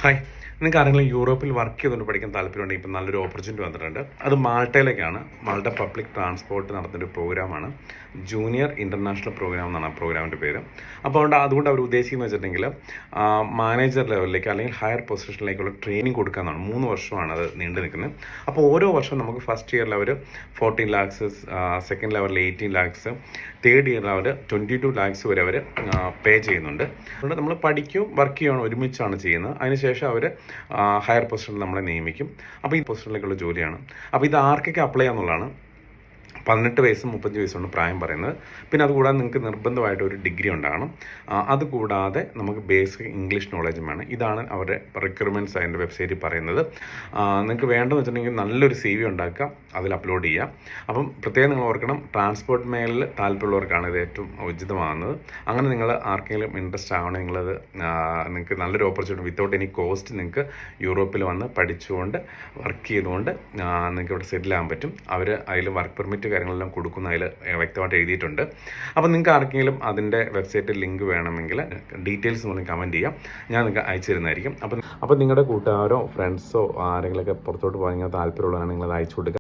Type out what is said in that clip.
Hi, നിങ്ങൾക്ക് ആരെങ്കിലും യൂറോപ്പിൽ വർക്ക് ചെയ്തുകൊണ്ട് പഠിക്കാൻ താല്പര്യമുണ്ടെങ്കിൽ ഇപ്പം നല്ലൊരു ഓപ്പർച്യൂണിറ്റി വന്നിട്ടുണ്ട്. അത് മാൾട്ടയിലേക്കാണ്. മാൾട്ട പബ്ലിക് ട്രാൻസ്പോർട്ട് നടത്തുന്നൊരു പ്രോഗ്രാമാണ്. ജൂനിയർ ഇൻ്റർനാഷണൽ പ്രോഗ്രാം എന്നാണ് ആ പ്രോഗ്രാമിൻ്റെ പേര്. അപ്പോൾ അതുകൊണ്ട് അവർ ഉദ്ദേശിക്കുന്നത് വെച്ചിട്ടുണ്ടെങ്കിൽ മാനേജർ ലെവലിലേക്ക് അല്ലെങ്കിൽ ഹയർ പൊസിഷനിലേക്കുള്ള ട്രെയിനിങ് കൊടുക്കാമെന്നാണ്. 3 വർഷമാണ് അത് നീണ്ടു നിൽക്കുന്നത്. അപ്പോൾ ഓരോ വർഷവും നമുക്ക് ഫസ്റ്റ് ഇയറിൽ അവർ 14 lakhs, സെക്കൻഡ് ലെവലിൽ 18 lakhs, തേർഡ് ഇയറിൽ അവർ 22 lakhs വരെ അവർ പേ ചെയ്യുന്നുണ്ട്. അതുകൊണ്ട് നമ്മൾ പഠിക്കും വർക്ക് ചെയ്യുകയാണ് ഒരുമിച്ചാണ് ചെയ്യുന്നത്. അതിനുശേഷം അവർ ഹയർ പൊസിഷനിൽ നമ്മളെ നിയമിക്കും. അപ്പോൾ ഈ പൊസിഷനിലേക്കുള്ള ജോലിയാണ്. അപ്പോൾ ഇത് ആർക്കൊക്കെ അപ്ലൈ ചെയ്യാന്നുള്ളതാണ്. 18 വയസ്സും 35 വയസ്സുമാണ് പ്രായം പറയുന്നത്. പിന്നെ അതുകൂടാതെ നിങ്ങൾക്ക് നിർബന്ധമായിട്ട് ഒരു ഡിഗ്രി ഉണ്ടാകണം. അതുകൂടാതെ നമുക്ക് ബേസിക് ഇംഗ്ലീഷ് നോളജും വേണം. ഇതാണ് അവരുടെ റിക്വയർമെൻറ്റ്സ് അതിൻ്റെ വെബ്സൈറ്റിൽ പറയുന്നത്. നിങ്ങൾക്ക് വേണ്ടതെന്ന് വെച്ചിട്ടുണ്ടെങ്കിൽ നല്ലൊരു CV ഉണ്ടാക്കുക, അതിൽ അപ്ലോഡ് ചെയ്യുക. അപ്പം പ്രത്യേകം നിങ്ങൾ ഓർക്കണം, ട്രാൻസ്പോർട്ട് മേഖലയിൽ താല്പര്യമുള്ളവർക്കാണ് ഇത് ഏറ്റവും ഉചിതമാകുന്നത്. അങ്ങനെ നിങ്ങൾ ആർക്കെങ്കിലും ഇൻട്രസ്റ്റ് ആവണമെങ്കിൽ നിങ്ങളത് നിങ്ങൾക്ക് നല്ലൊരു ഓപ്പർച്യൂണിറ്റി വിത്തൗട്ട് എനി കോസ്റ്റ് നിങ്ങൾക്ക് യൂറോപ്പിൽ വന്ന് പഠിച്ചുകൊണ്ട് വർക്ക് ചെയ്തുകൊണ്ട് നിങ്ങൾക്ക് ഇവിടെ സെറ്റിൽ ആകാൻ പറ്റും. അവർ അതിൽ വർക്ക് പെർമിറ്റ് കാര്യങ്ങളെല്ലാം കൊടുക്കുന്ന അതിൽ വ്യക്തമായിട്ട് എഴുതിയിട്ടുണ്ട്. അപ്പോൾ നിങ്ങൾക്ക് ആർക്കെങ്കിലും അതിൻ്റെ വെബ്സൈറ്റിൽ ലിങ്ക് വേണമെങ്കിൽ ഡീറ്റെയിൽസ് ഒന്ന് കമൻറ്റ് ചെയ്യാം, ഞാൻ നിങ്ങൾക്ക് അയച്ചു തരുന്നതായിരിക്കും. അപ്പോൾ നിങ്ങളുടെ കൂട്ടുകാരോ ഫ്രണ്ട്സോ ആരെങ്കിലുമൊക്കെ പുറത്തോട്ട് പോകാൻ താല്പര്യമുള്ളതാണ് നിങ്ങളത് അയച്ചു കൊടുക്കുക.